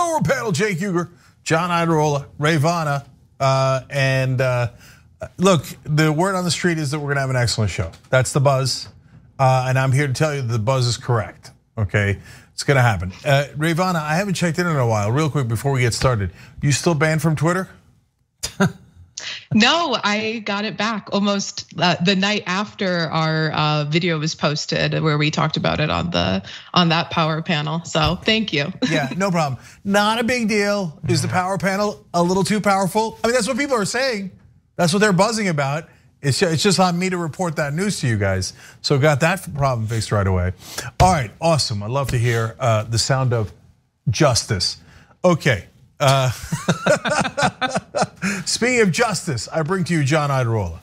Power Panel, Jake Uygur, John Iadarola, Rayyvana, and look, the word on the street is that we're gonna have an excellent show. That's the buzz, and I'm here to tell you that the buzz is correct, okay? It's gonna happen. Rayyvana, I haven't checked in a while. Real quick before we get started, you still banned from Twitter? No, I got it back almost the night after our video was posted, where we talked about it on that power panel. So thank you. Yeah, no problem. Not a big deal. Is the power panel a little too powerful? I mean, that's what people are saying. That's what they're buzzing about. It's just on me to report that news to you guys. So got that problem fixed right away. All right, awesome. I'd love to hear the sound of justice. Okay. Speaking of justice, I bring to you John Iadarola.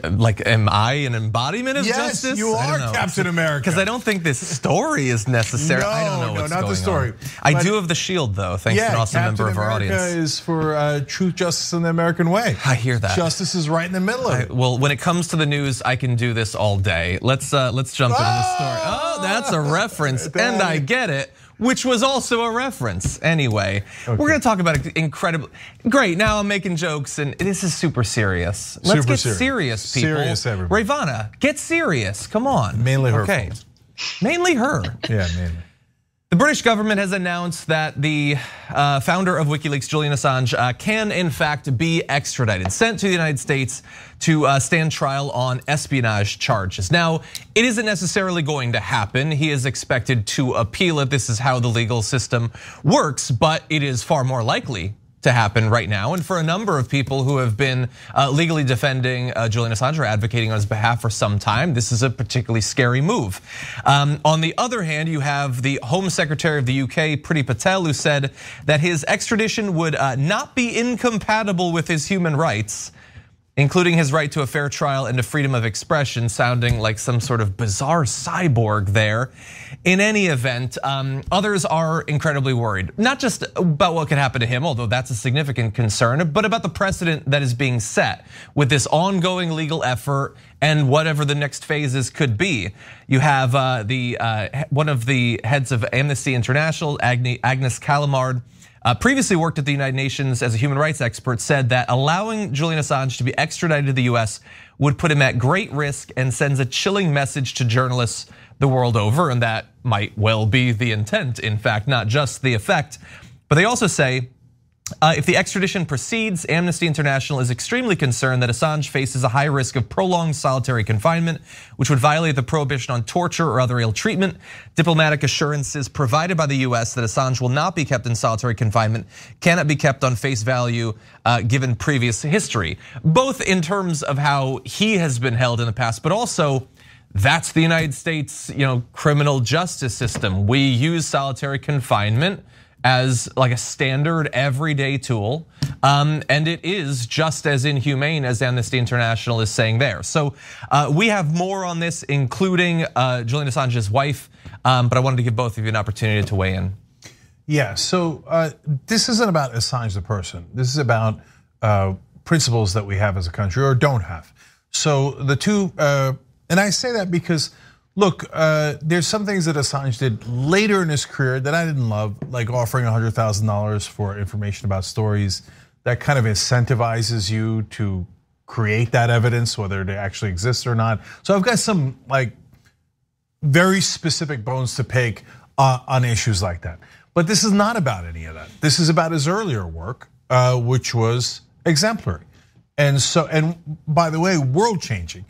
Am I an embodiment of justice? Yes, you are Captain America. Because I don't think this story is necessary. I don't know what's going on. No, not the story. I do have the shield though, thanks to an awesome member of our audience. Captain America is for truth, justice, and the American way. I hear that. Justice is right in the middle of it. Well, when it comes to the news, I can do this all day. Let's jump into the story. Oh, that's a reference, and I get it. Which was also a reference. Anyway, we're gonna talk about it incredibly. Great, now I'm making jokes and this is super serious. Let's get serious, people. Serious, everybody. Rayyvana, get serious, come on. Mainly her. Okay, mainly her. Yeah, mainly. The British government has announced that the founder of WikiLeaks, Julian Assange, can in fact be extradited, sent to the United States to stand trial on espionage charges. Now, it isn't necessarily going to happen. He is expected to appeal it. This is how the legal system works, but it is far more likely to happen right now. And for a number of people who have been legally defending Julian Assange or advocating on his behalf for some time, this is a particularly scary move. On the other hand, you have the Home Secretary of the UK, Priti Patel, who said that his extradition would not be incompatible with his human rights, including his right to a fair trial and to freedom of expression, sounding like some sort of bizarre cyborg there. In any event, others are incredibly worried, not just about what could happen to him, although that's a significant concern, but about the precedent that is being set with this ongoing legal effort and whatever the next phases could be. You have one of the heads of Amnesty International, Agnes Callamard, previously worked at the United Nations as a human rights expert, said that allowing Julian Assange to be extradited to the US would put him at great risk and sends a chilling message to journalists the world over, and that might well be the intent, in fact, not just the effect. But they also say, if the extradition proceeds, Amnesty International is extremely concerned that Assange faces a high risk of prolonged solitary confinement, which would violate the prohibition on torture or other ill treatment. Diplomatic assurances provided by the US that Assange will not be kept in solitary confinement cannot be kept on face value given previous history, both in terms of how he has been held in the past, but also that's the United States, criminal justice system. We use solitary confinement as like a standard everyday tool, and it is just as inhumane as Amnesty International is saying there. So we have more on this, including Julian Assange's wife, but I wanted to give both of you an opportunity to weigh in. Yeah, so this isn't about Assange the person. This is about principles that we have as a country or don't have. So the two, and I say that because, look, there's some things that Assange did later in his career that I didn't love, like offering $100,000 for information about stories that kind of incentivizes you to create that evidence, whether it actually exists or not. So I've got some like very specific bones to pick on issues like that. But this is not about any of that. This is about his earlier work, which was exemplary. And by the way, world changing.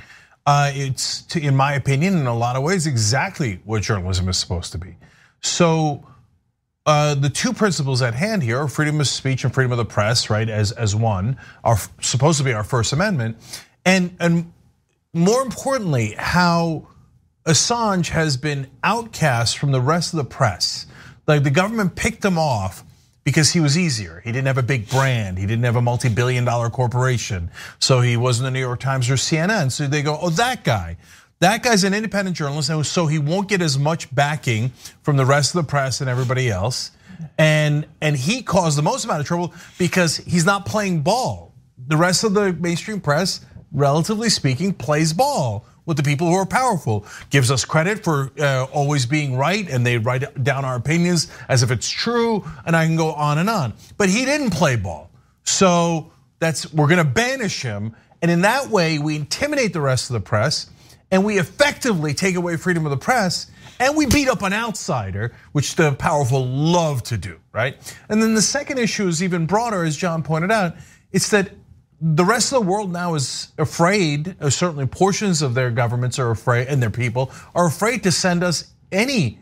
It's, in my opinion, in a lot of ways, exactly what journalism is supposed to be. So the two principles at hand here are freedom of speech and freedom of the press, right? As one, are supposed to be our First Amendment, and more importantly, how Assange has been outcast from the rest of the press. Like the government picked him off because he was easier. He didn't have a big brand. He didn't have a multi-billion-dollar corporation. So he wasn't the New York Times or CNN. So they go, oh, that guy's an independent journalist, and so he won't get as much backing from the rest of the press and everybody else. And he caused the most amount of trouble because he's not playing ball. The rest of the mainstream press, relatively speaking, plays ball with the people who are powerful, gives us credit for always being right, and they write down our opinions as if it's true, and I can go on and on. But he didn't play ball, so we're gonna banish him, and in that way we intimidate the rest of the press, and we effectively take away freedom of the press, and we beat up an outsider, which the powerful love to do, right? And then the second issue is even broader, as John pointed out. It's that the rest of the world now is afraid, or certainly portions of their governments are afraid, and their people are afraid to send us any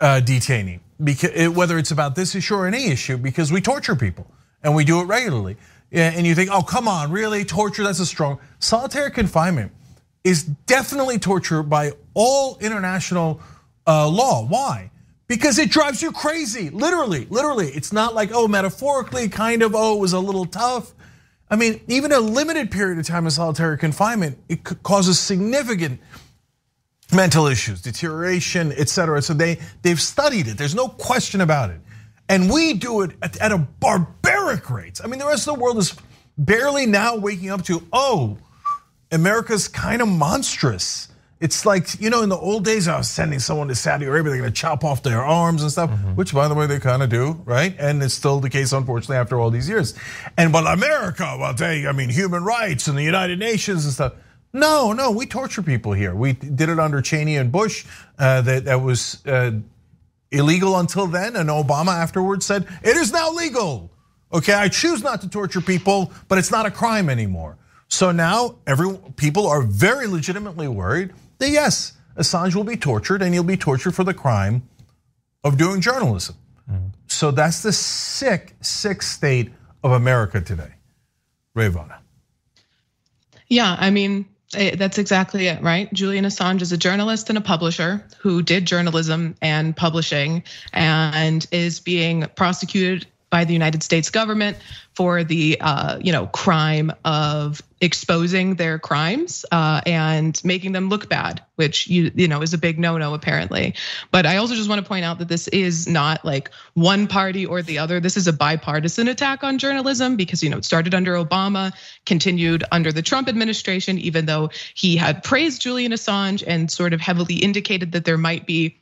detainee, because whether it's about this issue or any issue, because we torture people and we do it regularly. And you think, oh, come on, really? Torture, that's a strong. Solitary confinement is definitely torture by all international law. Why? Because it drives you crazy, literally. It's not like, oh, metaphorically, kind of, oh, it was a little tough. I mean, even a limited period of time of solitary confinement, it causes significant mental issues, deterioration, etc. So they've studied it, there's no question about it. And we do it at a barbaric rate. I mean, the rest of the world is barely now waking up to, oh, America's kind of monstrous. It's like, in the old days, I was sending someone to Saudi Arabia, they're gonna chop off their arms and stuff, which by the way, they kind of do, right? And it's still the case, unfortunately, after all these years. But America, human rights and the United Nations and stuff. No, we torture people here. We did it under Cheney and Bush, that was illegal until then, and Obama afterwards said, it is now legal. Okay, I choose not to torture people, but it's not a crime anymore. So now people are very legitimately worried that yes, Assange will be tortured, and he'll be tortured for the crime of doing journalism. So that's the sick state of America today. Rayyvana. Yeah, I mean, that's exactly it, right? Julian Assange is a journalist and a publisher who did journalism and publishing, and is being prosecuted by the United States government for the crime of exposing their crimes and making them look bad, which is a big no-no apparently. But I also just want to point out that this is not like one party or the other. This is a bipartisan attack on journalism because it started under Obama, continued under the Trump administration, even though he had praised Julian Assange and sort of heavily indicated that there might be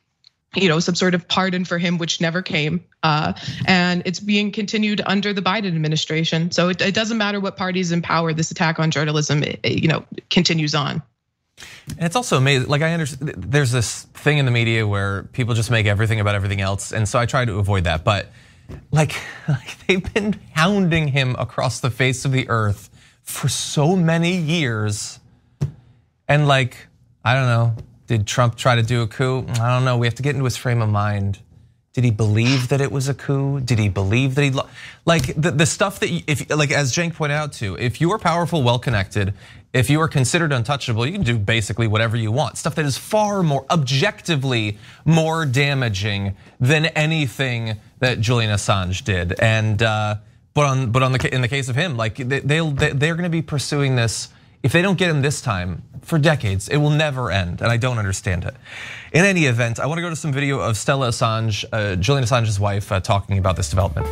some sort of pardon for him, which never came. And it's being continued under the Biden administration. So it doesn't matter what party's in power, this attack on journalism, continues on. And it's also amazing, like I understand, there's this thing in the media where people just make everything about everything else. And so I try to avoid that, but like they've been hounding him across the face of the earth for so many years. And I don't know, did Trump try to do a coup? I don't know, we have to get into his frame of mind. Did he believe that it was a coup? Did he believe that he, the stuff that, as Cenk pointed out too, if you are powerful, well-connected, if you are considered untouchable, you can do basically whatever you want. Stuff that is far more, objectively more damaging than anything that Julian Assange did. And, in the case of him, they're gonna be pursuing this. If they don't get him this time, for decades, it will never end, and I don't understand it. In any event, I want to go to some video of Stella Assange, Julian Assange's wife, talking about this development.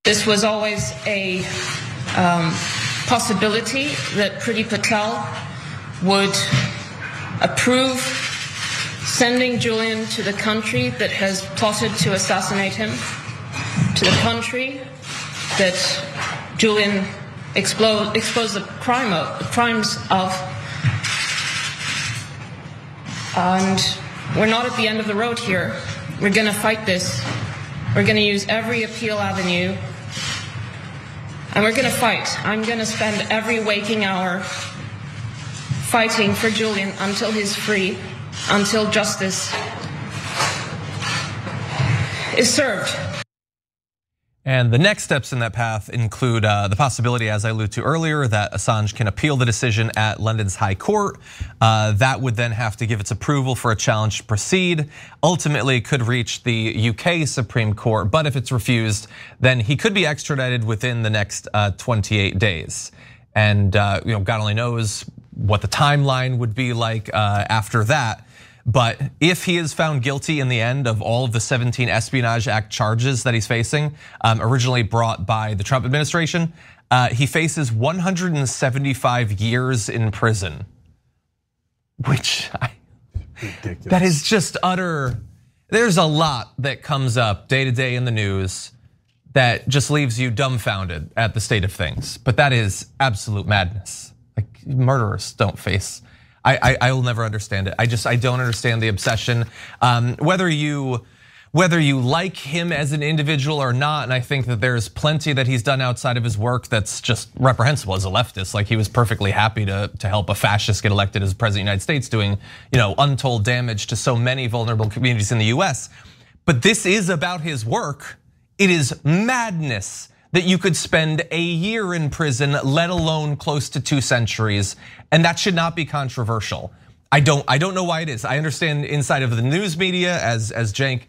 This was always a possibility that Priti Patel would approve sending Julian to the country that has plotted to assassinate him, to the country that Julian exposed the crimes of. And we're not at the end of the road here. We're gonna fight this. We're gonna use every appeal avenue. And we're gonna fight. I'm gonna spend every waking hour fighting for Julian until he's free, until justice is served. And the next steps in that path include the possibility, as I alluded to earlier, that Assange can appeal the decision at London's High Court. That would then have to give its approval for a challenge to proceed. Ultimately, it could reach the UK Supreme Court, but if it's refused, then he could be extradited within the next 28 days. And God only knows what the timeline would be like after that. But if he is found guilty in the end of all of the 17 Espionage Act charges that he's facing, originally brought by the Trump administration, he faces 175 years in prison, which that is just utter. There's a lot that comes up day to day in the news that just leaves you dumbfounded at the state of things. But that is absolute madness. Like, murderers don't face. I will never understand it. I don't understand the obsession. Whether you like him as an individual or not, and I think that there's plenty that he's done outside of his work that's just reprehensible as a leftist. Like, he was perfectly happy to help a fascist get elected as president of the United States, doing untold damage to so many vulnerable communities in the US. But this is about his work. It is madness that you could spend a year in prison, let alone close to 2 centuries, and that should not be controversial. I don't know why it is. I understand inside of the news media, as Cenk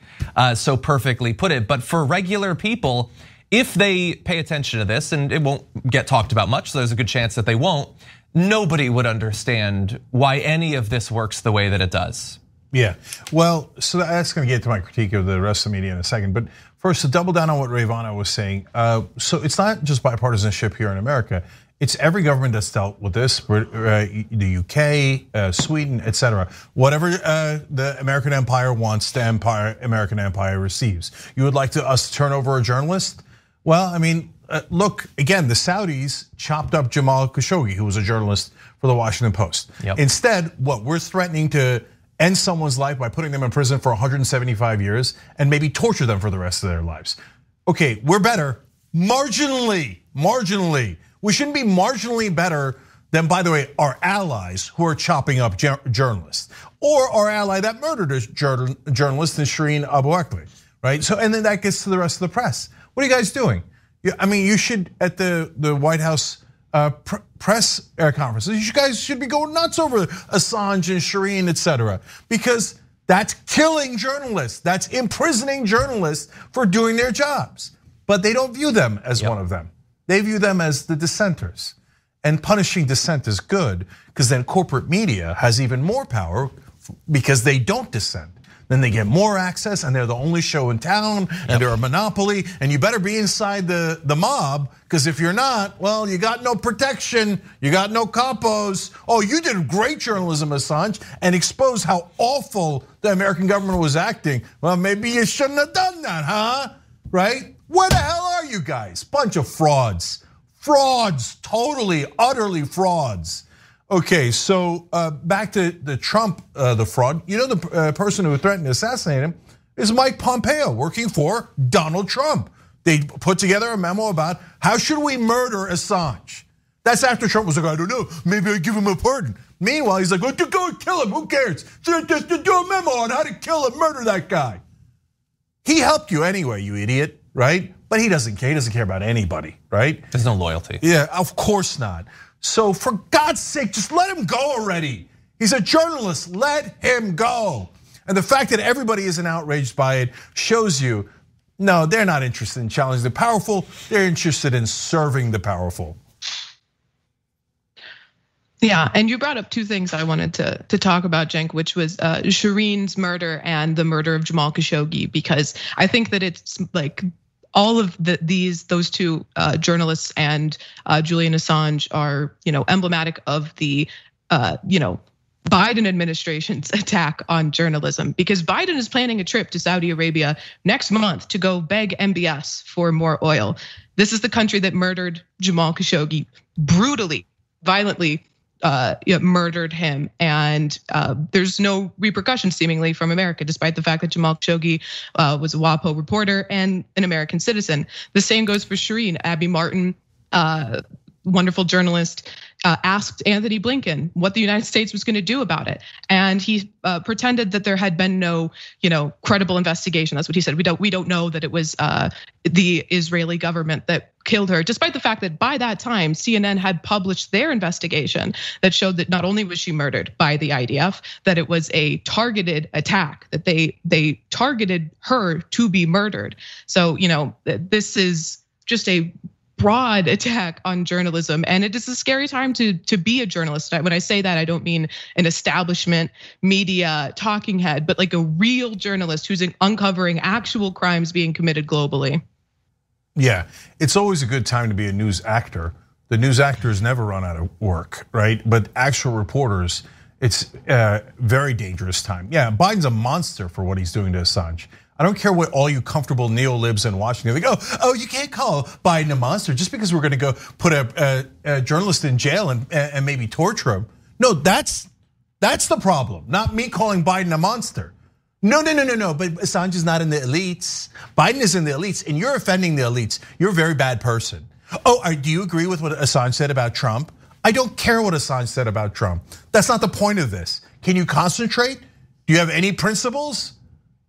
so perfectly put it, but for regular people, if they pay attention to this, and it won't get talked about much, so there's a good chance that they won't, nobody would understand why any of this works the way that it does. Yeah, well, so that's going to get to my critique of the rest of the media in a second. But first, to double down on what Rayyvana was saying, so it's not just bipartisanship here in America. It's every government that's dealt with this, the UK, Sweden, etc. Whatever the American empire wants, the American empire receives. You would like us to turn over a journalist? Well, I mean, look, again, the Saudis chopped up Jamal Khashoggi, who was a journalist for the Washington Post. Yep. Instead, we're threatening to end someone's life by putting them in prison for 175 years and maybe torture them for the rest of their lives. Okay, we're better, marginally. We shouldn't be marginally better than, by the way, our allies who are chopping up journalists, or our ally that murdered a journalist, Shireen Abu Akleh, right? So, and then that gets to the rest of the press. What are you guys doing? I mean, you should, at the White House press conferences, you guys should be going nuts over Assange and Shireen, etc., because that's killing journalists, that's imprisoning journalists for doing their jobs. But they don't view them as one of them. They view them as the dissenters. And punishing dissent is good, because then corporate media has even more power because they don't dissent. Then they get more access, and they're the only show in town, and they're a monopoly, and you better be inside the mob, because if you're not, well, you got no protection, you got no capos. Oh, you did great journalism, Assange, and exposed how awful the American government was acting. Well, maybe you shouldn't have done that, huh? Right? Where the hell are you guys? Bunch of frauds. Frauds, totally, utterly frauds. Okay, so back to the Trump, the fraud. You know, the person who threatened to assassinate him is Mike Pompeo, working for Donald Trump. They put together a memo about how should we murder Assange. That's after Trump was like, I don't know, maybe I give him a pardon. Meanwhile, he's like, well, go kill him, who cares? Just do a memo on how to kill and murder that guy. He helped you anyway, you idiot, right? But he doesn't care. He doesn't care about anybody, right? There's no loyalty. Yeah, of course not. So for God's sake, just let him go already. He's a journalist, let him go. And the fact that everybody isn't outraged by it shows you, no, they're not interested in challenging the powerful. They're interested in serving the powerful. Yeah, and you brought up 2 things I wanted to talk about, Cenk, which was Shireen's murder and the murder of Jamal Khashoggi, because I think that it's like all of those 2 journalists and Julian Assange are, emblematic of the, Biden administration's attack on journalism, because Biden is planning a trip to Saudi Arabia next month to go beg MBS for more oil. This is the country that murdered Jamal Khashoggi brutally, violently. Murdered him, and there's no repercussions seemingly from America, despite the fact that Jamal Khashoggi was a WAPO reporter and an American citizen. The same goes for Shireen. Abby Martin, wonderful journalist, asked Anthony Blinken what the United States was going to do about it, and he pretended that there had been no, credible investigation. That's what he said. We don't know that it was the Israeli government that killed her, despite the fact that by that time CNN had published their investigation that showed that not only was she murdered by the IDF, that it was a targeted attack, that they targeted her to be murdered. So this is just a broad attack on journalism, and it is a scary time to be a journalist. When I say that, I don't mean an establishment media talking head, but like a real journalist who's uncovering actual crimes being committed globally. Yeah, it's always a good time to be a news actor. The news actors never run out of work, right? But actual reporters, it's a very dangerous time. Yeah, Biden's a monster for what he's doing to Assange. I don't care what all you comfortable neo-libs in Washington, they go, oh, you can't call Biden a monster just because we're gonna go put a journalist in jail and maybe torture him. No, that's the problem, not me calling Biden a monster. No, but Assange is not in the elites. Biden is in the elites, and you're offending the elites. You're a very bad person. Oh, do you agree with what Assange said about Trump? I don't care what Assange said about Trump. That's not the point of this. Can you concentrate? Do you have any principles?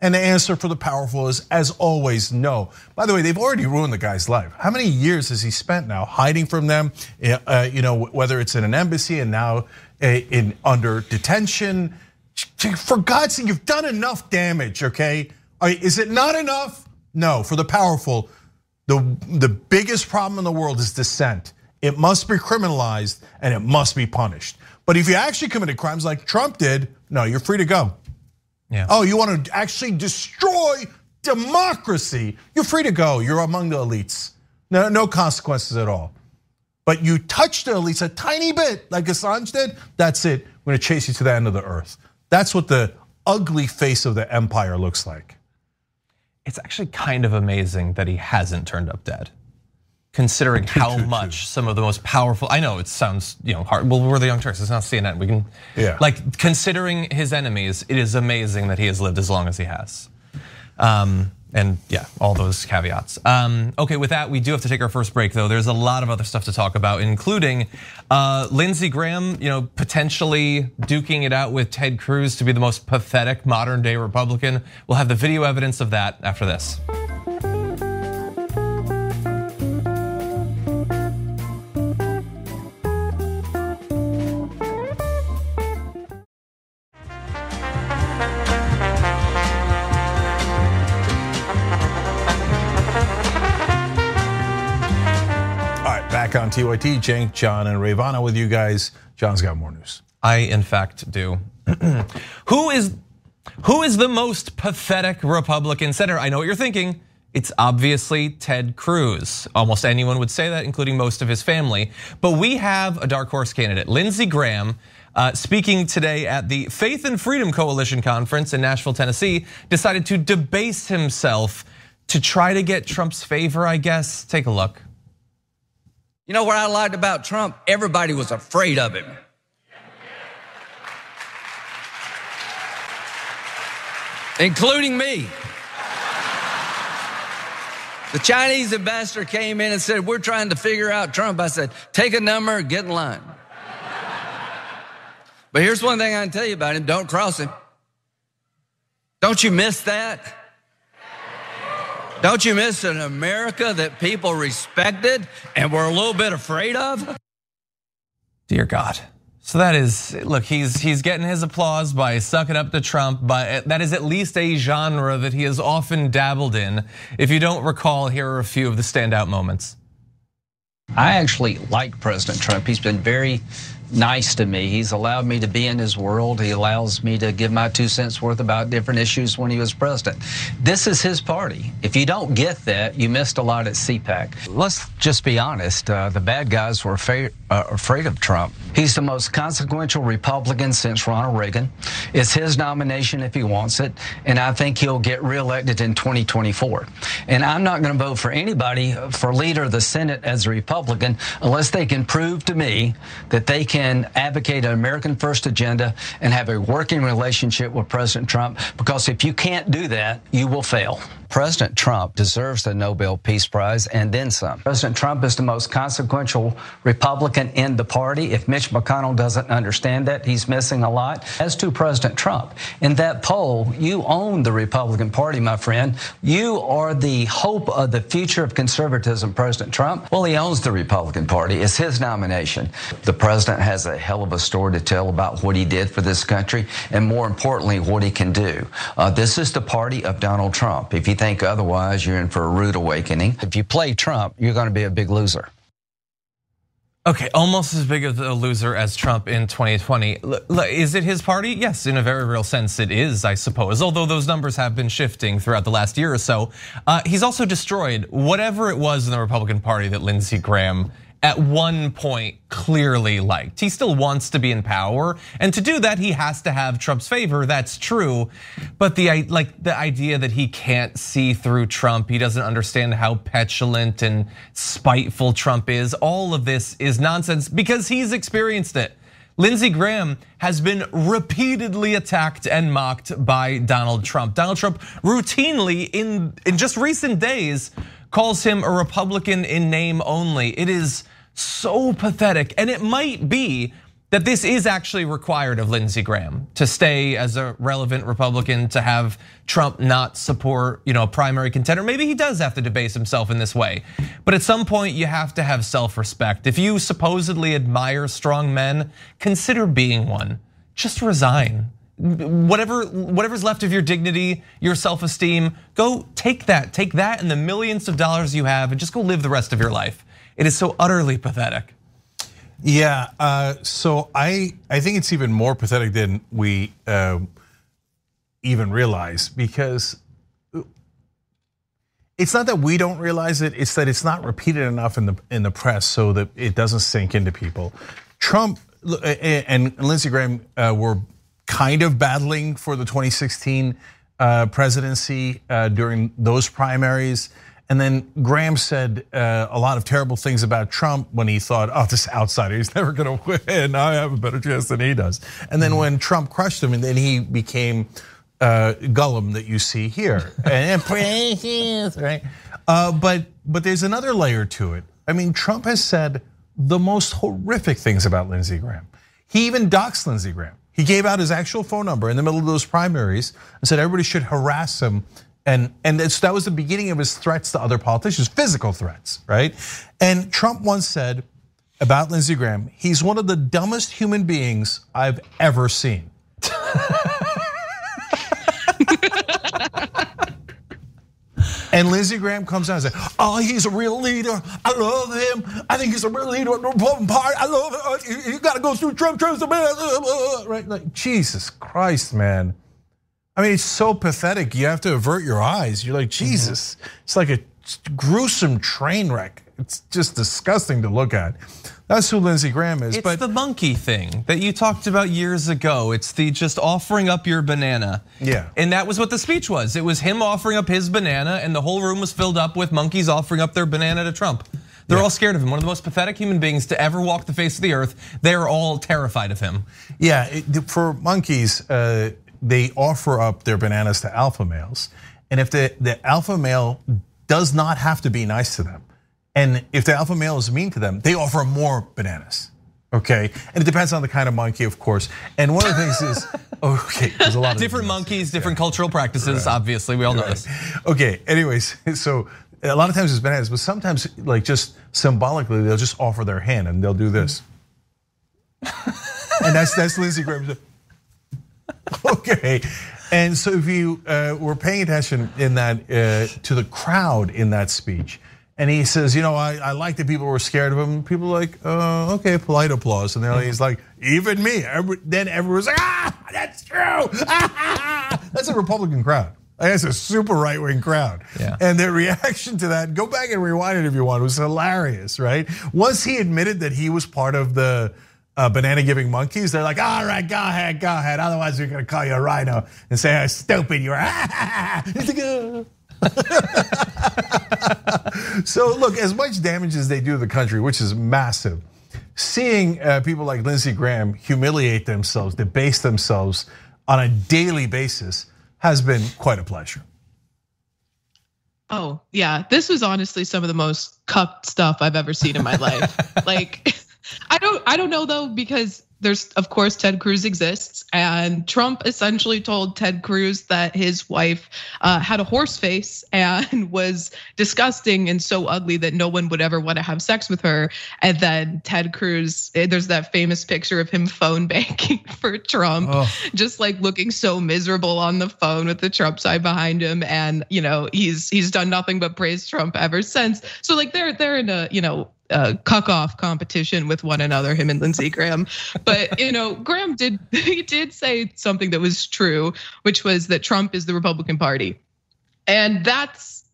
And the answer for the powerful is, as always, no. By the way, they've already ruined the guy's life. How many years has he spent now hiding from them? Whether it's in an embassy and now under detention. For God's sake, you've done enough damage, okay? Is it not enough? No, for the powerful, the biggest problem in the world is dissent. It must be criminalized and it must be punished. But if you actually committed crimes like Trump did, no, you're free to go. Yeah. Oh, you want to actually destroy democracy? You're free to go. You're among the elites. No consequences at all. But you touch the elites a tiny bit, like Assange did. That's it. I'm going to chase you to the end of the earth. That's what the ugly face of the empire looks like. It's actually kind of amazing that he hasn't turned up dead, considering how much some of the most powerful, I know it sounds hard. Well, we're the Young Turks, it's not CNN. We can, like, considering his enemies, it is amazing that he has lived as long as he has. And yeah, all those caveats. Okay, with that, we do have to take our first break though. There's a lot of other stuff to talk about, including Lindsey Graham, potentially duking it out with Ted Cruz to be the most pathetic modern day Republican. We'll have the video evidence of that after this. Back on TYT, Cenk, John, and Rayyvana with you guys. John's got more news. I, in fact, do. Who is the most pathetic Republican senator? I know what you're thinking. It's obviously Ted Cruz. Almost anyone would say that, including most of his family. But we have a dark horse candidate, Lindsey Graham, speaking today at the Faith and Freedom Coalition conference in Nashville, Tennessee, decided to debase himself to try to get Trump's favor, I guess. Take a look. You know what I liked about Trump? Everybody was afraid of him. Including me. The Chinese ambassador came in and said, we're trying to figure out Trump. I said, take a number, get in line. But here's one thing I can tell you about him, don't cross him. Don't you miss that? Don't you miss an America that people respected and were a little bit afraid of? Dear God. So that is, look, he's getting his applause by sucking up to Trump, but that is at least a genre that he has often dabbled in. If you don't recall, here are a few of the standout moments. I actually like President Trump. He's been very nice to me. He's allowed me to be in his world. He allows me to give my 2 cents worth about different issues when he was president. This is his party. If you don't get that, you missed a lot at CPAC. Let's just be honest. The bad guys were afraid of Trump. He's the most consequential Republican since Ronald Reagan. It's his nomination if he wants it, and I think he'll get reelected in 2024. And I'm not going to vote for anybody for leader of the Senate as a Republican unless they can prove to me that they can advocate an American first agenda and have a working relationship with President Trump, because if you can't do that, you will fail. President Trump deserves the Nobel Peace Prize and then some. President Trump is the most consequential Republican in the party. If Mitch McConnell doesn't understand that, he's missing a lot. As to President Trump, in that poll, you own the Republican Party, my friend. You are the hope of the future of conservatism, President Trump. Well, he owns the Republican Party. It's his nomination. The president has a hell of a story to tell about what he did for this country and, more importantly, what he can do. This is the party of Donald Trump. If you think otherwise, you're in for a rude awakening. If you play Trump, you're going to be a big loser. Okay, almost as big of a loser as Trump in 2020. Is it his party? Yes, in a very real sense it is, I suppose. Although those numbers have been shifting throughout the last year or so. He's also destroyed whatever it was in the Republican Party that Lindsey Graham at one point clearly liked. He still wants to be in power, and to do that he has to have Trump's favor, that's true. But the idea that he can't see through Trump, he doesn't understand how petulant and spiteful Trump is, all of this is nonsense because he's experienced it. Lindsey Graham has been repeatedly attacked and mocked by Donald Trump. Donald Trump routinely in just recent days calls him a Republican in name only. It is so pathetic, and it might be that this is actually required of Lindsey Graham to stay as a relevant Republican, to have Trump not support, a primary contender. Maybe he does have to debase himself in this way, but at some point you have to have self-respect. If you supposedly admire strong men, consider being one. Just resign. Whatever's left of your dignity, your self-esteem, go take that and the millions of dollars you have and just go live the rest of your life. It is so utterly pathetic. Yeah, so I think it's even more pathetic than we even realize, because it's not that we don't realize it, it's that it's not repeated enough in the press so that it doesn't sink into people. Trump and Lindsey Graham were kind of battling for the 2016 presidency during those primaries. And then Graham said a lot of terrible things about Trump when he thought, oh, this outsider, he's never gonna win. I have a better chance than he does. And then when Trump crushed him, and then he became Gollum that you see here. And precious, right? But there's another layer to it. I mean, Trump has said the most horrific things about Lindsey Graham. He even doxed Lindsey Graham. He gave out his actual phone number in the middle of those primaries and said everybody should harass him. And that was the beginning of his threats to other politicians, physical threats, right? And Trump once said about Lindsey Graham, he's one of the dumbest human beings I've ever seen. And Lindsey Graham comes out and says, oh, he's a real leader. I love him. I think he's a real leader of the Republican Party. I love him. You gotta go through Trump, Trump's the man, right? Like, Jesus Christ, man. I mean, it's so pathetic. You have to avert your eyes. You're like, Jesus. It's like a gruesome train wreck. It's just disgusting to look at. That's who Lindsey Graham is. It's the monkey thing that you talked about years ago. It's the just offering up your banana. Yeah. And that was what the speech was. It was him offering up his banana, and the whole room was filled up with monkeys offering up their banana to Trump. They're all scared of him. One of the most pathetic human beings to ever walk the face of the earth. They're all terrified of him. Yeah, for monkeys, they offer up their bananas to alpha males. And if the alpha male does not have to be nice to them, and if the alpha male is mean to them, they offer more bananas, okay? And it depends on the kind of monkey, of course. And one of the things is, okay, there's a lot of different monkeys, different cultural practices, obviously, we all know this. Okay, anyways, so a lot of times it's bananas, but sometimes like just symbolically, they'll just offer their hand and they'll do this. And that's Lindsey Graham. Okay, and so if you were paying attention in that to the crowd in that speech, and he says, I like that people were scared of him. People are like, okay, polite applause, and then he's like, even me. Then everyone's like, that's true. That's a Republican crowd. That's a super right-wing crowd. Yeah. And their reaction to that, go back and rewind it if you want, it was hilarious, right? Once he admitted that he was part of the banana giving monkeys, they're like, all right, go ahead. Otherwise, we're gonna call you a rhino and say how stupid you are. So look, as much damage as they do to the country, which is massive, seeing people like Lindsey Graham humiliate themselves, debase themselves on a daily basis has been quite a pleasure. Oh yeah, this was honestly some of the most cucked stuff I've ever seen in my life. Like, I don't know though, because there's of course Ted Cruz exists, and Trump essentially told Ted Cruz that his wife had a horse face and was disgusting and so ugly that no one would ever want to have sex with her. And then Ted Cruz, there's that famous picture of him phone banking for Trump, just like looking so miserable on the phone with the Trump side behind him. And he's done nothing but praise Trump ever since. So like they're in a cuck-off competition with one another, him and Lindsey Graham. But Graham did say something that was true, which was that Trump is the Republican Party, and that's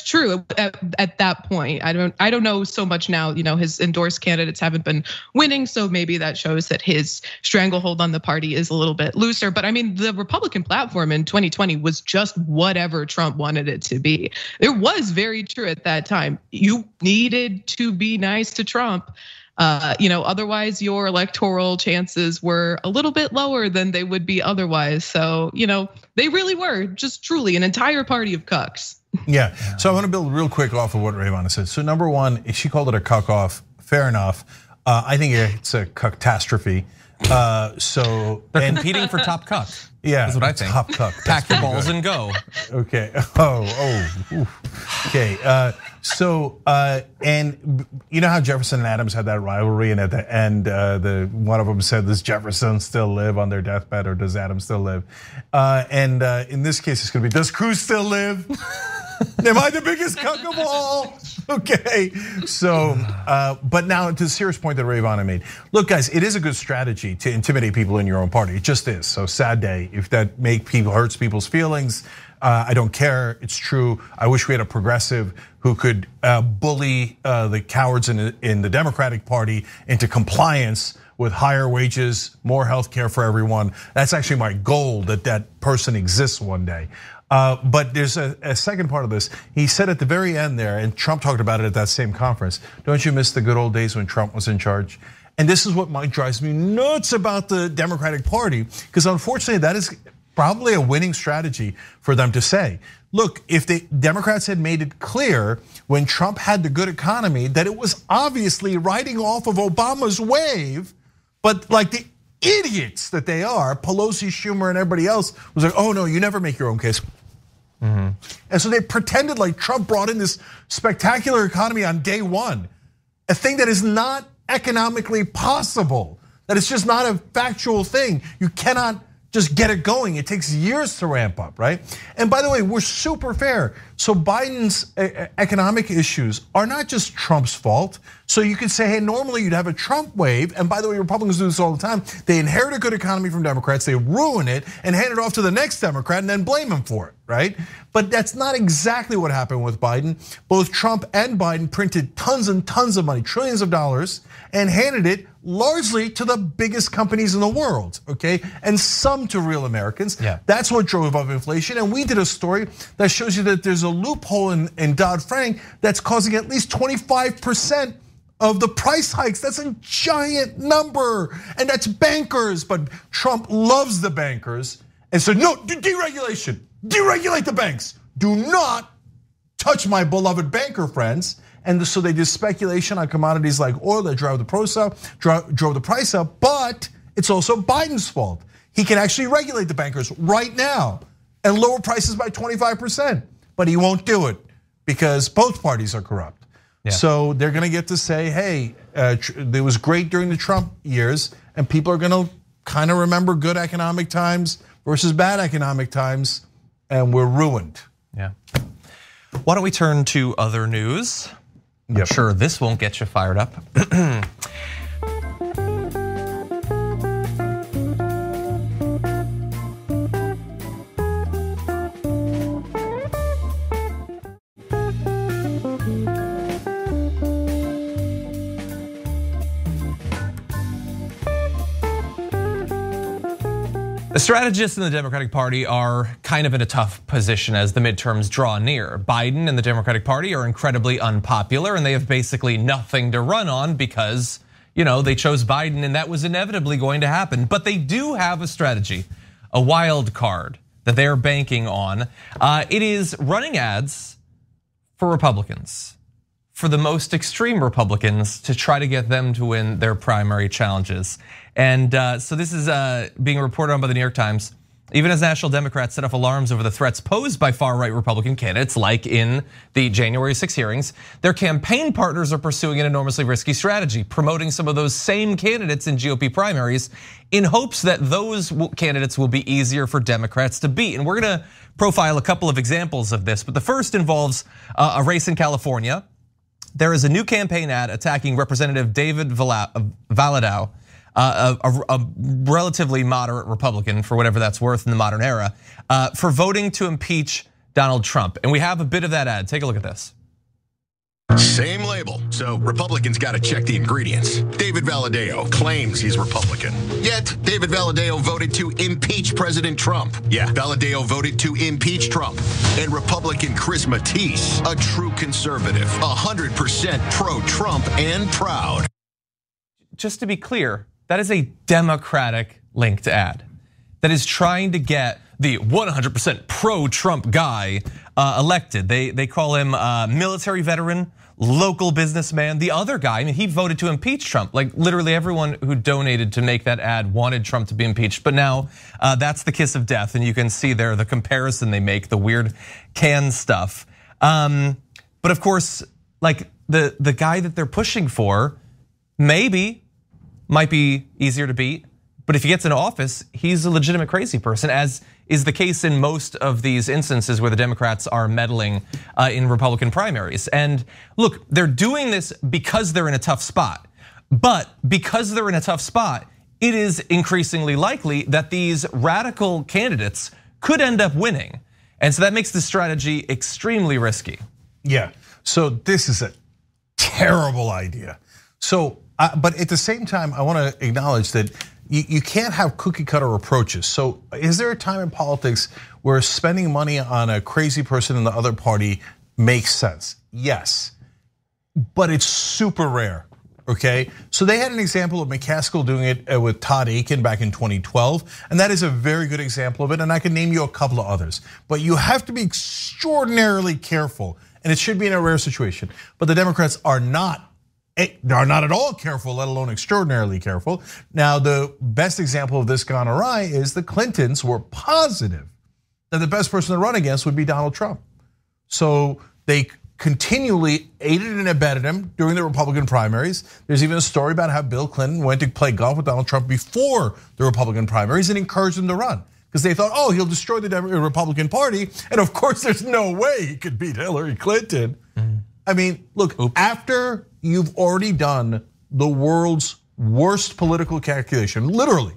true at that point. I don't know so much now. His endorsed candidates haven't been winning, so maybe that shows that his stranglehold on the party is a little bit looser. But I mean, the Republican platform in 2020 was just whatever Trump wanted it to be. It was very true at that time. You needed to be nice to Trump. Otherwise your electoral chances were a little bit lower than they would be otherwise. So, they really were just truly an entire party of cucks. Yeah, so I want to build real quick off of what Rayyvana said. So number one, she called it a cuck off, fair enough. I think it's a cucktastrophe. So they're competing for top cuck. Yeah, that's what I think. Top cuck. Pack your balls and go. Okay. Okay. So and you know how Jefferson and Adams had that rivalry, and at the end, one of them said, "Does Jefferson still live on their deathbed, or does Adams still live?" And in this case, it's going to be, "Does Cruz still live? Am I the biggest cuck of all?" Okay, so, but now to the serious point that Rayyvana made. Look, guys, it is a good strategy to intimidate people in your own party. It just is. So sad day. If that hurts people's feelings, I don't care. It's true. I wish we had a progressive who could bully the cowards in the Democratic Party into compliance with higher wages, more health care for everyone. That's actually my goal, that person exists one day. But there's a second part of this. He said at the very end there, and Trump talked about it at that same conference, "Don't you miss the good old days when Trump was in charge?" And this is what drives me nuts about the Democratic Party, because unfortunately that is probably a winning strategy for them to say. Look, if the Democrats had made it clear when Trump had the good economy that it was obviously riding off of Obama's wave, but like the idiots that they are, Pelosi, Schumer, and everybody else was like, "Oh no, you never make your own case." And so they pretended like Trump brought in this spectacular economy on day one, a thing that is not economically possible, that it's just not a factual thing. You cannot just get it going. It takes years to ramp up, right? And by the way, we're super fair. So Biden's economic issues are not just Trump's fault. So you could say, hey, normally you'd have a Trump wave. And by the way, Republicans do this all the time. They inherit a good economy from Democrats, they ruin it and hand it off to the next Democrat and then blame him for it, right? But that's not exactly what happened with Biden. Both Trump and Biden printed tons and tons of money, trillions of dollars, and handed it largely to the biggest companies in the world, okay? And some to real Americans. Yeah. That's what drove up inflation. And we did a story that shows you that there's a loophole in Dodd-Frank that's causing at least 25% of the price hikes. That's a giant number, and that's bankers, but Trump loves the bankers. And so no, deregulation, deregulate the banks. Do not touch my beloved banker friends. And so they did speculation on commodities like oil that drove the price up, but it's also Biden's fault. He can actually regulate the bankers right now and lower prices by 25%, but he won't do it because both parties are corrupt. Yeah. So they're gonna get to say, hey, it was great during the Trump years, and people are gonna kind of remember good economic times versus bad economic times, and we're ruined. Yeah. Why don't we turn to other news? I'm sure this won't get you fired up. The strategists in the Democratic Party are kind of in a tough position as the midterms draw near. Biden and the Democratic Party are incredibly unpopular, and they have basically nothing to run on because, they chose Biden and that was inevitably going to happen. But they do have a strategy, a wild card that they're banking on. It is running ads for Republicans, for the most extreme Republicans to try to get them to win their primary challenges. And so this is being reported on by the New York Times. Even as national Democrats set off alarms over the threats posed by far-right Republican candidates, like in the January 6 hearings, their campaign partners are pursuing an enormously risky strategy, promoting some of those same candidates in GOP primaries in hopes that those candidates will be easier for Democrats to beat. And we're gonna profile a couple of examples of this, but the first involves a race in California. There is a new campaign ad attacking Representative David Valadao, a relatively moderate Republican, for whatever that's worth in the modern era, for voting to impeach Donald Trump. And we have a bit of that ad. Take a look at this. Same label, so Republicans got to check the ingredients. David Valadao claims he's Republican. Yet, David Valadao voted to impeach President Trump. Yeah, Valadao voted to impeach Trump. And Republican Chris Matisse, a true conservative, 100% pro-Trump and proud. Just to be clear, that is a Democratic linked ad that is trying to get the 100% pro-Trump guy elected. They call him military veteran, local businessman. The other guy, I mean, he voted to impeach Trump. Like literally everyone who donated to make that ad wanted Trump to be impeached. But now that's the kiss of death, and you can see there the comparison they make, the weird can stuff. But of course, like the guy that they're pushing for, maybe might be easier to beat, but if he gets into office, he's a legitimate crazy person, as is the case in most of these instances where the Democrats are meddling in Republican primaries. And look, they're doing this because they're in a tough spot. But because they're in a tough spot, it is increasingly likely that these radical candidates could end up winning. And so that makes the strategy extremely risky. Yeah, so this is a terrible idea. So, but at the same time, I wanna acknowledge that you can't have cookie cutter approaches. So is there a time in politics where spending money on a crazy person in the other party makes sense? Yes, but it's super rare, okay? So they had an example of McCaskill doing it with Todd Akin back in 2012, and that is a very good example of it, and I can name you a couple of others. But you have to be extraordinarily careful, and it should be in a rare situation. But the Democrats are not at all careful, let alone extraordinarily careful. Now, the best example of this gone awry is the Clintons were positive that the best person to run against would be Donald Trump. So they continually aided and abetted him during the Republican primaries. There's even a story about how Bill Clinton went to play golf with Donald Trump before the Republican primaries and encouraged him to run, because they thought, oh, he'll destroy the Republican Party. And of course, there's no way he could beat Hillary Clinton. I mean, look, after you've already done the world's worst political calculation, literally,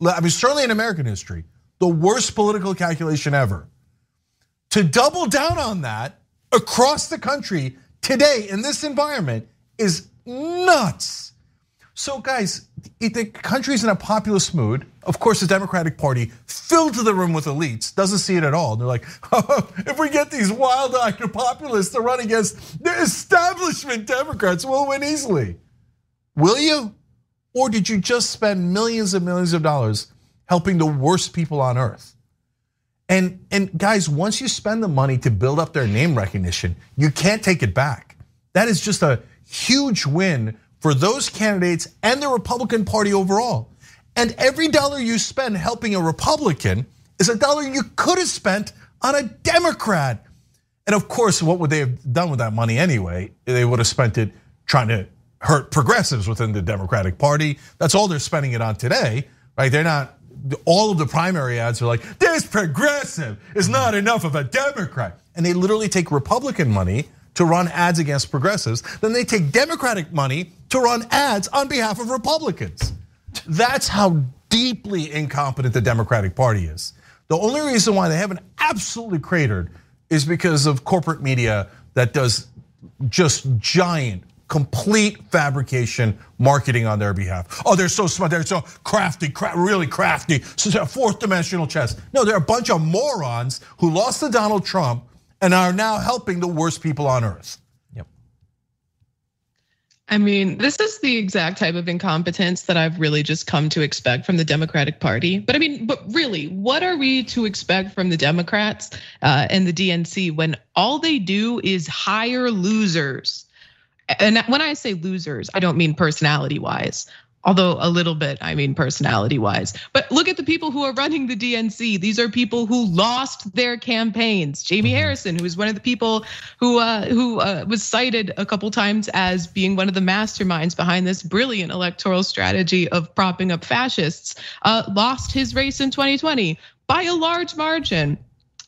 I mean, certainly in American history, the worst political calculation ever, to double down on that across the country today in this environment is nuts. So guys, the country's in a populist mood. Of course, the Democratic Party, filled to the rim with elites, doesn't see it at all. They're like, oh, if we get these wild-eyed populists to run against the establishment Democrats, we'll win easily. Will you? Or did you just spend millions and millions of dollars helping the worst people on earth? And guys, once you spend the money to build up their name recognition, you can't take it back. That is just a huge win for those candidates and the Republican Party overall. And every dollar you spend helping a Republican is a dollar you could have spent on a Democrat. And of course, what would they have done with that money anyway? They would have spent it trying to hurt progressives within the Democratic Party. That's all they're spending it on today, right? They're not, all of the primary ads are like, this progressive is not enough of a Democrat. And they literally take Republican money to run ads against progressives. Then they take Democratic money to run ads on behalf of Republicans. That's how deeply incompetent the Democratic Party is. The only reason why they haven't absolutely cratered is because of corporate media that does just giant, complete fabrication marketing on their behalf. Oh, they're so smart, they're so crafty, really crafty, so fourth dimensional chess. No, they're a bunch of morons who lost to Donald Trump and are now helping the worst people on earth. Yep. I mean, this is the exact type of incompetence that I've really just come to expect from the Democratic Party. But I mean, but really, what are we to expect from the Democrats and the DNC when all they do is hire losers? And when I say losers, I don't mean personality-wise. Although a little bit, I mean personality-wise. But look at the people who are running the DNC. These are people who lost their campaigns. Jamie Harrison, who is one of the people who was cited a couple times as being one of the masterminds behind this brilliant electoral strategy of propping up fascists, lost his race in 2020 by a large margin.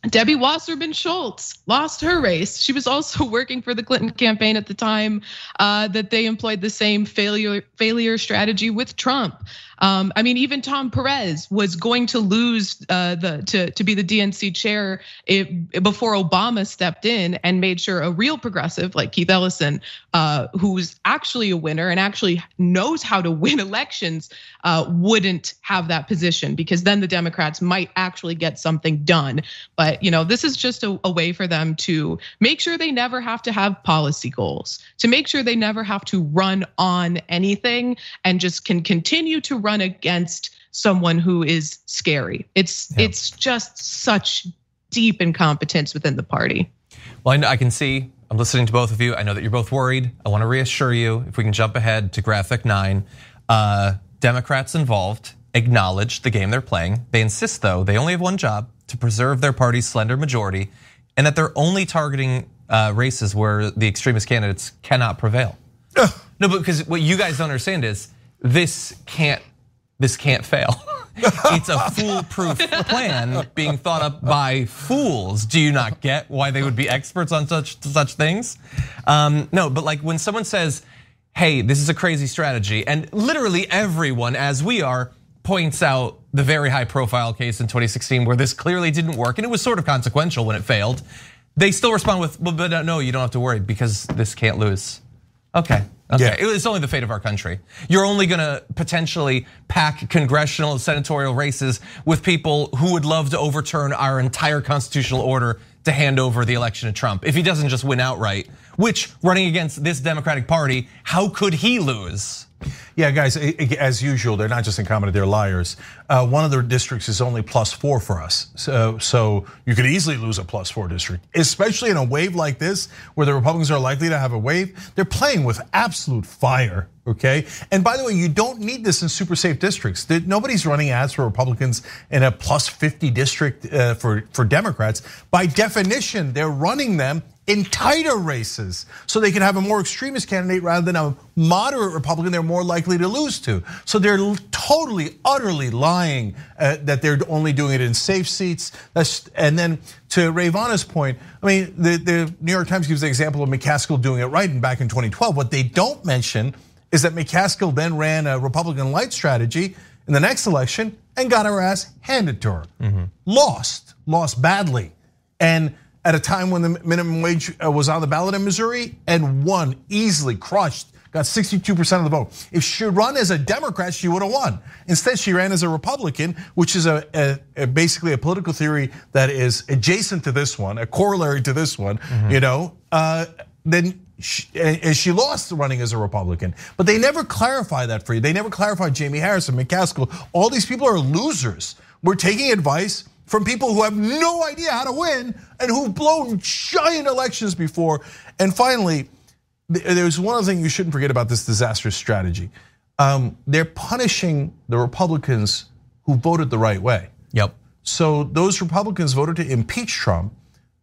Debbie Wasserman Schultz lost her race. She was also working for the Clinton campaign at the time that they employed the same failure strategy with Trump. I mean, even Tom Perez was going to lose to be the DNC chair before Obama stepped in and made sure a real progressive like Keith Ellison, who's actually a winner and actually knows how to win elections, wouldn't have that position, because then the Democrats might actually get something done. But this is just a way for them to make sure they never have to have policy goals, to make sure they never have to run on anything and just can continue to run against someone who is scary. It's just such deep incompetence within the party. Well, I can see, I'm listening to both of you. I know that you're both worried. I want to reassure you, if we can jump ahead to graphic 9, Democrats involved acknowledge the game they're playing. They insist, though, they only have one job: to preserve their party's slender majority, and that they're only targeting races where the extremist candidates cannot prevail. No, but because what you guys don't understand is this can't fail. It's a foolproof plan being thought up by fools. Do you not get why they would be experts on such things? No, but like when someone says, hey, this is a crazy strategy, and literally everyone, as we are, points out the very high profile case in 2016 where this clearly didn't work, and it was sort of consequential when it failed. They still respond with, well, but no, you don't have to worry because this can't lose. Okay. Yeah. It's only the fate of our country. You're only gonna potentially pack congressional and senatorial races with people who would love to overturn our entire constitutional order to hand over the election to Trump. If he doesn't just win outright, which running against this Democratic Party, how could he lose? Yeah, guys, as usual, they're not just incompetent, they're liars. One of their districts is only +4 for us. So you could easily lose a +4 district, especially in a wave like this, where the Republicans are likely to have a wave. They're playing with absolute fire, okay? And by the way, you don't need this in super safe districts. Nobody's running ads for Republicans in a +50 district for Democrats. By definition, they're running them in tighter races, so they can have a more extremist candidate rather than a moderate Republican they're more likely to lose to. So they're totally, utterly lying that they're only doing it in safe seats. And then to Rayyvana's point, I mean, the New York Times gives the example of McCaskill doing it right back in 2012. What they don't mention is that McCaskill then ran a Republican light strategy in the next election and got her ass handed to her. Lost badly. And at a time when the minimum wage was on the ballot in Missouri and won easily, crushed, got 62% of the vote. If she had run as a Democrat, she would have won. Instead, she ran as a Republican, which is basically a political theory that is adjacent to this one, a corollary to this one, then she lost running as a Republican. But they never clarify that for you. They never clarify Jamie Harrison, McCaskill. All these people are losers. We're taking advice from people who have no idea how to win and who've blown giant elections before. And finally, there's one other thing you shouldn't forget about this disastrous strategy. They're punishing the Republicans who voted the right way. Yep. So those Republicans voted to impeach Trump,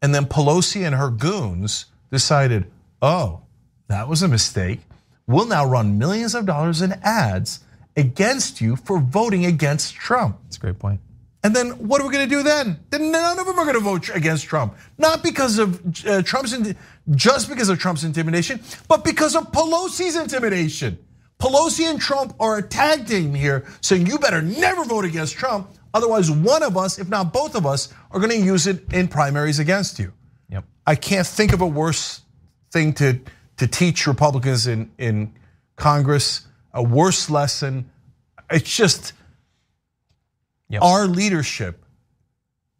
and then Pelosi and her goons decided, oh, that was a mistake. We'll now run millions of dollars in ads against you for voting against Trump. That's a great point. And then what are we gonna do then? Then none of them are gonna vote against Trump. Not because of just because of Trump's intimidation, but because of Pelosi's intimidation. Pelosi and Trump are a tag team here, saying you better never vote against Trump. Otherwise, one of us, if not both of us, are gonna use it in primaries against you. Yep. I can't think of a worse thing to teach Republicans in Congress, a worse lesson. It's just, our leadership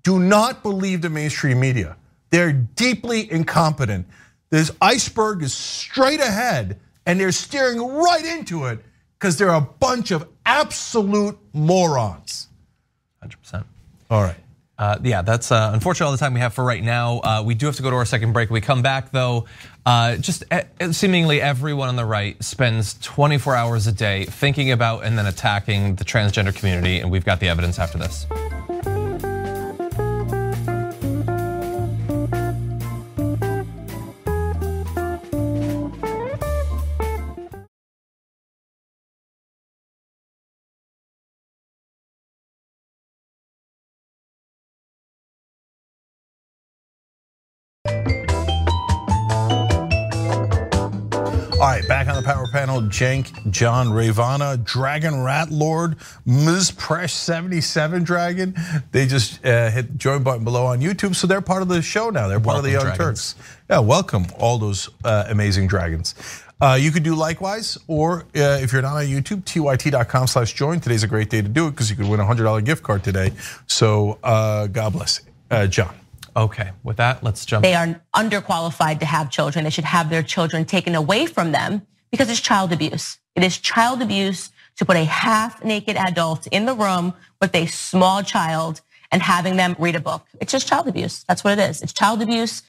do not believe the mainstream media. They're deeply incompetent. This iceberg is straight ahead and they're steering right into it because they're a bunch of absolute morons. 100%. All right. Yeah, that's unfortunately all the time we have for right now. We do have to go to our second break. When we come back though, just seemingly everyone on the right spends 24 hours a day thinking about and then attacking the transgender community, and we've got the evidence after this. All right, back on the power panel, Cenk, John, Rayyvana, Dragon Rat Lord, Ms. Presh 77 Dragon. They just hit the join button below on YouTube, so they're part of the show now. They're part of the Young Turks. Yeah, welcome all those amazing dragons. You could do likewise, or if you're not on YouTube, tyt.com/join. Today's a great day to do it because you could win a $100 gift card today. So God bless, John. Okay, with that, let's jump. They are underqualified to have children. They should have their children taken away from them because it's child abuse. It is child abuse to put a half-naked adult in the room with a small child and having them read a book. It's just child abuse. That's what it is. It's child abuse.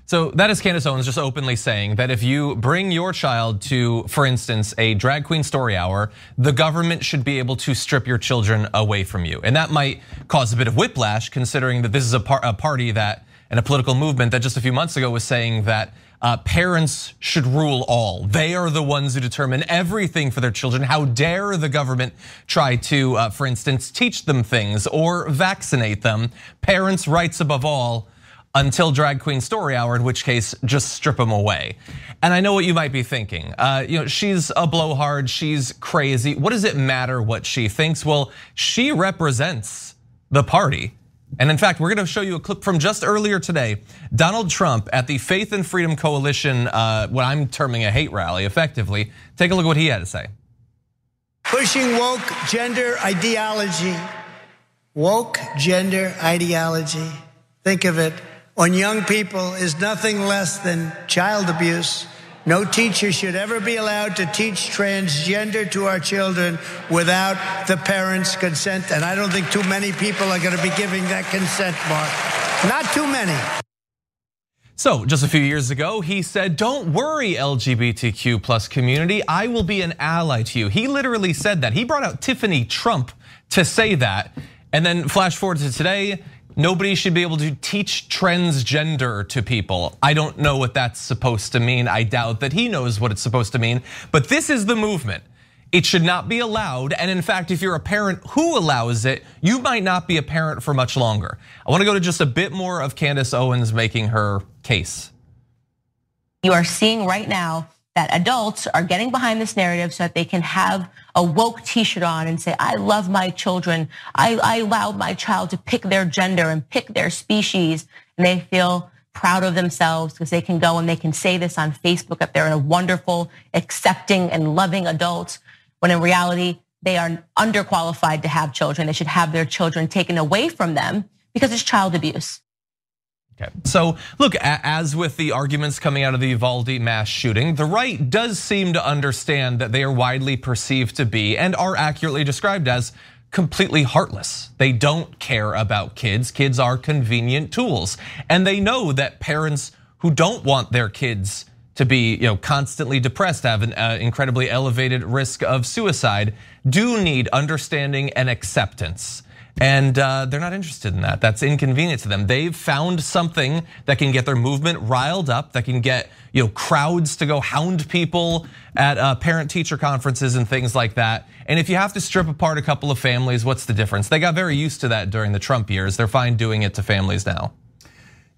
So that is Candace Owens just openly saying that if you bring your child to, for instance, a drag queen story hour, the government should be able to strip your children away from you. And that might cause a bit of whiplash, considering that this is a party that, and a political movement that just a few months ago was saying that parents should rule all. They are the ones who determine everything for their children. How dare the government try to, for instance, teach them things or vaccinate them? Parents' rights above all. Until drag queen story hour, in which case just strip them away. And I know what you might be thinking. She's a blowhard, she's crazy. What does it matter what she thinks? Well, she represents the party. And in fact, we're gonna show you a clip from just earlier today. Donald Trump at the Faith and Freedom Coalition, what I'm terming a hate rally, effectively. Take a look at what he had to say. Pushing woke gender ideology. Woke gender ideology. Think of it. On young people is nothing less than child abuse. No teacher should ever be allowed to teach transgender to our children without the parents' consent. And I don't think too many people are going to be giving that consent, Mark. Not too many. So just a few years ago, he said, don't worry, LGBTQ plus community, I will be an ally to you. He literally said that. He brought out Tiffany Trump to say that. And then flash forward to today, nobody should be able to teach transgender to people. I don't know what that's supposed to mean. I doubt that he knows what it's supposed to mean, but this is the movement. It should not be allowed, and in fact, if you're a parent who allows it, you might not be a parent for much longer. I wanna go to just a bit more of Candace Owens making her case. You are seeing right now that adults are getting behind this narrative so that they can have a woke t-shirt on and say, I love my children. I allowed my child to pick their gender and pick their species. And they feel proud of themselves because they can go and they can say this on Facebook that they're a wonderful, accepting and loving adult. When in reality, they are underqualified to have children. They should have their children taken away from them because it's child abuse. Okay, so look, as with the arguments coming out of the Uvalde mass shooting, the right does seem to understand that they are widely perceived to be and are accurately described as completely heartless. They don't care about kids. Kids are convenient tools. And they know that parents who don't want their kids to be constantly depressed, have an incredibly elevated risk of suicide, do need understanding and acceptance. And they're not interested in that. That's inconvenient to them. They've found something that can get their movement riled up, that can get crowds to go hound people at parent-teacher conferences and things like that. And if you have to strip apart a couple of families, what's the difference? They got very used to that during the Trump years. They're fine doing it to families now.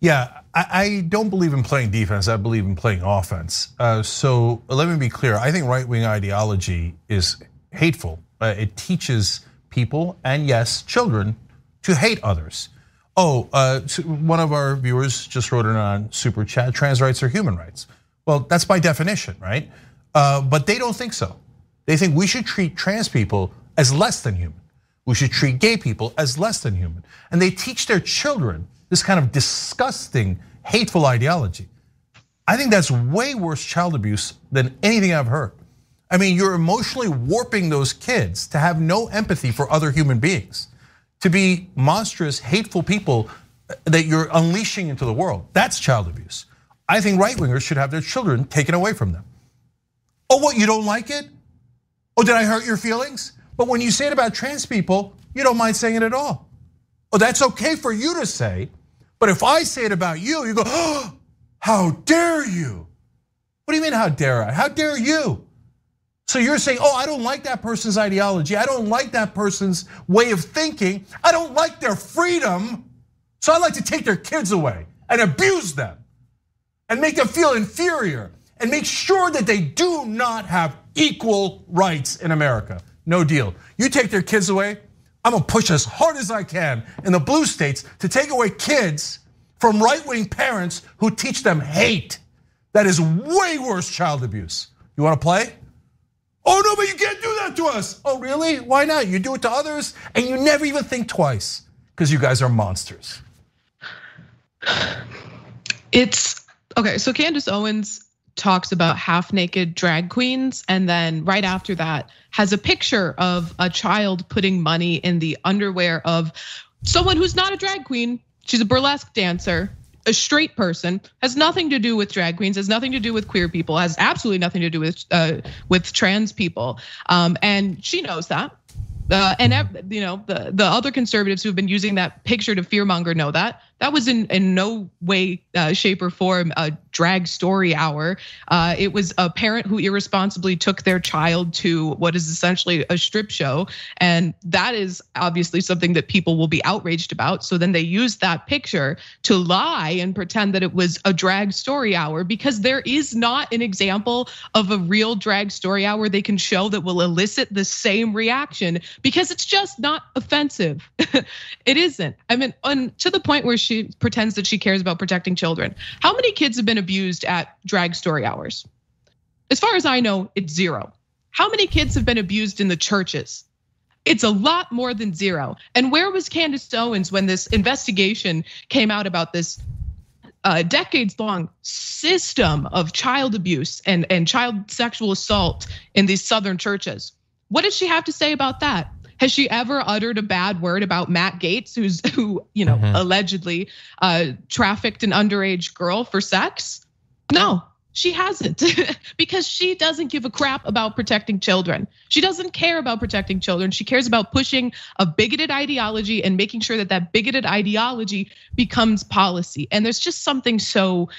Yeah, I don't believe in playing defense. I believe in playing offense. So let me be clear. I think right-wing ideology is hateful. It teaches people, and yes, children, to hate others. One of our viewers just wrote it on Super Chat, trans rights are human rights. Well, that's by definition, right? But they don't think so. They think we should treat trans people as less than human. We should treat gay people as less than human. And they teach their children this kind of disgusting, hateful ideology. I think that's way worse child abuse than anything I've heard. I mean, you're emotionally warping those kids to have no empathy for other human beings. to be monstrous, hateful people that you're unleashing into the world. That's child abuse. I think right-wingers should have their children taken away from them. Oh, what, you don't like it? Oh, did I hurt your feelings? But when you say it about trans people, you don't mind saying it at all. Oh, that's okay for you to say, but if I say it about you, you go, oh, how dare you? What do you mean, how dare I? How dare you? So you're saying, oh, I don't like that person's ideology. I don't like that person's way of thinking. I don't like their freedom. So I like to take their kids away and abuse them and make them feel inferior and make sure that they do not have equal rights in America. No deal. You take their kids away, I'm gonna push as hard as I can in the blue states to take away kids from right-wing parents who teach them hate. That is way worse child abuse. You wanna play? Oh no, but you can't do that to us. Oh really? Why not? You do it to others and you never even think twice because you guys are monsters. It's okay, so Candace Owens talks about half-naked drag queens, and then right after that has a picture of a child putting money in the underwear of someone who's not a drag queen. She's a burlesque dancer, a straight person, has nothing to do with drag queens, has nothing to do with queer people, has absolutely nothing to do with trans people, and she knows that. And the other conservatives who've been using that picture to fearmonger know that. That was in no way, shape, or form a drag story hour. It was a parent who irresponsibly took their child to what is essentially a strip show. And that is obviously something that people will be outraged about. So then they use that picture to lie and pretend that it was a drag story hour, because there is not an example of a real drag story hour they can show that will elicit the same reaction, because it's just not offensive. It isn't. I mean, to the point where she pretends that she cares about protecting children. How many kids have been abused at drag story hours? As far as I know, it's 0. How many kids have been abused in the churches? It's a lot more than 0. And where was Candace Owens when this investigation came out about this decades-long system of child abuse and child sexual assault in these southern churches? What did she have to say about that? Has she ever uttered a bad word about Matt Gaetz, who allegedly trafficked an underage girl for sex? No, she hasn't, because she doesn't give a crap about protecting children. She doesn't care about protecting children. She cares about pushing a bigoted ideology and making sure that that bigoted ideology becomes policy. And there's just something so,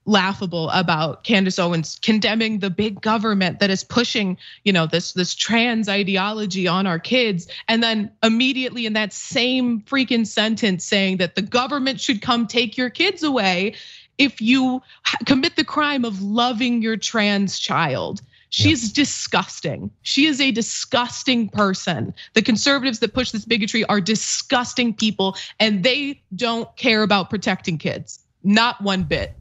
laughable about Candace Owens condemning the big government that is pushing, this trans ideology on our kids, and then immediately in that same freaking sentence saying that the government should come take your kids away if you commit the crime of loving your trans child. She's disgusting. She is a disgusting person. The conservatives that push this bigotry are disgusting people, and they don't care about protecting kids, not one bit.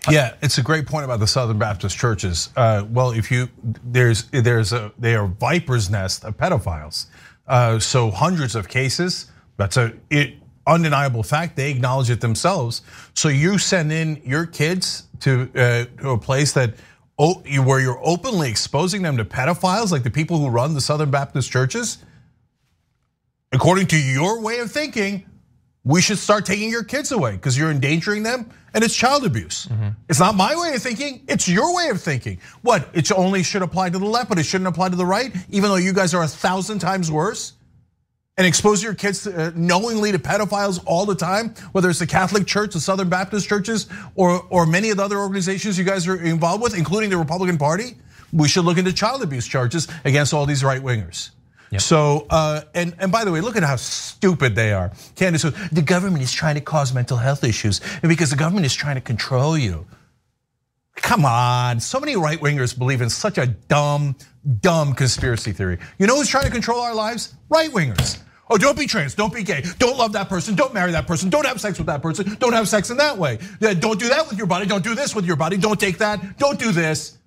Yeah, it's a great point about the Southern Baptist churches. Well, they are viper's nest of pedophiles. So hundreds of cases. That's an undeniable fact. They acknowledge it themselves. So you send in your kids to a place that where you're openly exposing them to pedophiles, like the people who run the Southern Baptist churches. According to your way of thinking, we should start taking your kids away because you're endangering them, and it's child abuse. It's not my way of thinking, it's your way of thinking. What, it only should apply to the left, but it shouldn't apply to the right, even though you guys are 1,000 times worse? And expose your kids knowingly to pedophiles all the time, whether it's the Catholic Church, the Southern Baptist churches, or many of the other organizations you guys are involved with, including the Republican Party? We should look into child abuse charges against all these right-wingers. Yep. So, and by the way, look at how stupid they are. Candace says, the government is trying to cause mental health issues, and because the government is trying to control you. Come on, so many right-wingers believe in such a dumb conspiracy theory. You know who's trying to control our lives? Right-wingers. Oh, don't be trans, don't be gay, don't love that person, don't marry that person, don't have sex with that person, don't have sex in that way. Don't do that with your body, don't do this with your body, don't take that, don't do this.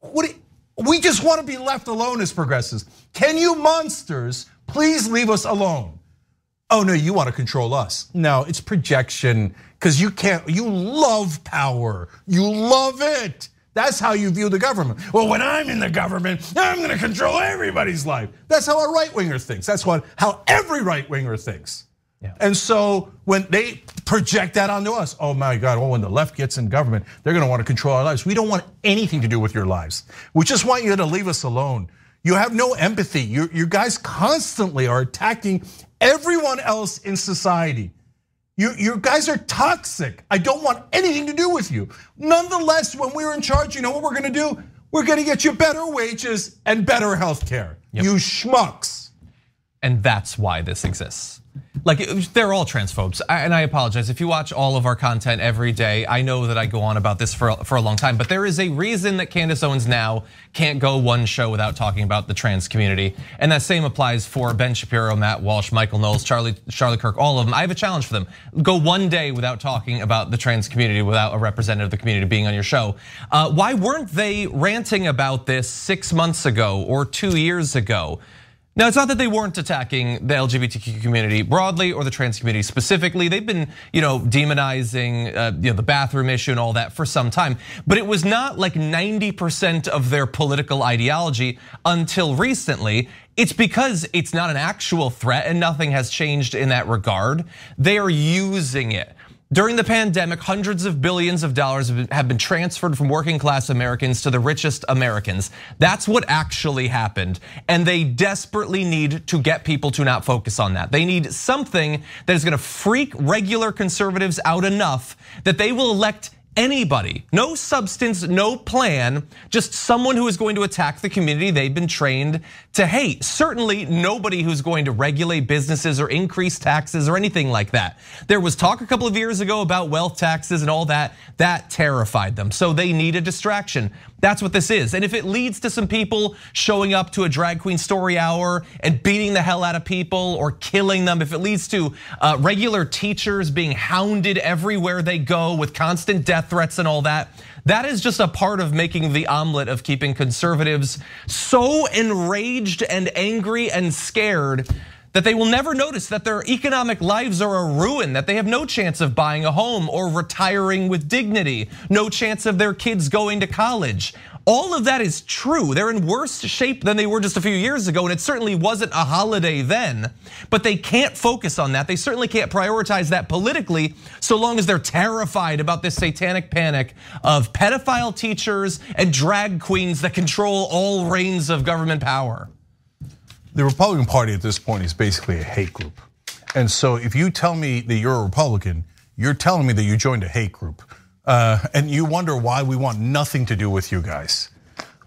We just want to be left alone as progressives. Can you monsters please leave us alone? Oh no, you want to control us. No, it's projection, because you love power. You love it. That's how you view the government. Well, when I'm in the government, I'm gonna control everybody's life. That's how a right-winger thinks. That's how every right-winger thinks. Yeah. And so when they project that onto us, oh my God, when the left gets in government, they're gonna wanna control our lives. We don't want anything to do with your lives. We just want you to leave us alone. You have no empathy. You guys constantly are attacking everyone else in society. You guys are toxic. I don't want anything to do with you. Nonetheless, when we're in charge, you know what we're gonna do? We're gonna get you better wages and better healthcare. Yep. You schmucks. And that's why this exists. Like, they're all transphobes, and I apologize. If you watch all of our content every day, I know that I go on about this for a long time, but there is a reason that Candace Owens now can't go one show without talking about the trans community. And that same applies for Ben Shapiro, Matt Walsh, Michael Knowles, Charlie Kirk, all of them. I have a challenge for them. Go one day without talking about the trans community, without a representative of the community being on your show. Why weren't they ranting about this 6 months ago or 2 years ago? Now, it's not that they weren't attacking the LGBTQ community broadly or the trans community specifically. They've been, demonizing, the bathroom issue and all that for some time. But it was not like 90% of their political ideology until recently. It's because it's not an actual threat and nothing has changed in that regard. They are using it. During the pandemic, hundreds of billions of dollars have been transferred from working class Americans to the richest Americans. That's what actually happened. And they desperately need to get people to not focus on that. They need something that is gonna freak regular conservatives out enough that they will elect anybody, no substance, no plan, just someone who is going to attack the community they've been trained to hate. Certainly nobody who's going to regulate businesses or increase taxes or anything like that. There was talk a couple of years ago about wealth taxes and all that. That terrified them, so they need a distraction. That's what this is. And if it leads to some people showing up to a drag queen story hour and beating the hell out of people or killing them, if it leads to regular teachers being hounded everywhere they go with constant death threats and all that, that is just a part of making the omelet of keeping conservatives so enraged and angry and scared that they will never notice that their economic lives are a ruin, that they have no chance of buying a home or retiring with dignity, no chance of their kids going to college. All of that is true. They're in worse shape than they were just a few years ago, and it certainly wasn't a holiday then. But they can't focus on that. They certainly can't prioritize that politically so long as they're terrified about this satanic panic of pedophile teachers and drag queens that control all reins of government power. The Republican Party at this point is basically a hate group. And so if you tell me that you're a Republican, you're telling me that you joined a hate group. And you wonder why we want nothing to do with you guys.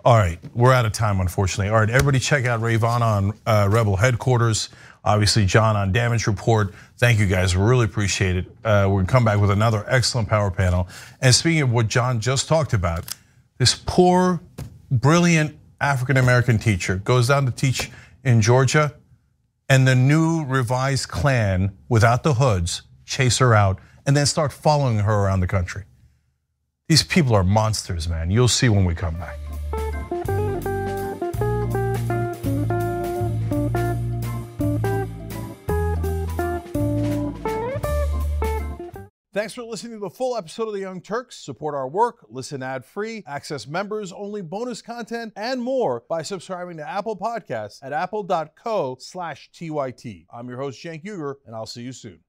All right, we're out of time, unfortunately. All right, everybody check out Rayyvana on Rebel headquarters. Obviously, John on Damage Report. Thank you guys, we really appreciate it. We're gonna come back with another excellent power panel. And speaking of what John just talked about, this poor, brilliant African-American teacher goes down to teach in Georgia, and the new revised Klan without the hoods chase her out and then start following her around the country. These people are monsters, man. You'll see when we come back. Thanks for listening to the full episode of The Young Turks. Support our work, listen ad-free, access members-only bonus content, and more by subscribing to Apple Podcasts at apple.co/TYT. I'm your host, Cenk Uygur, and I'll see you soon.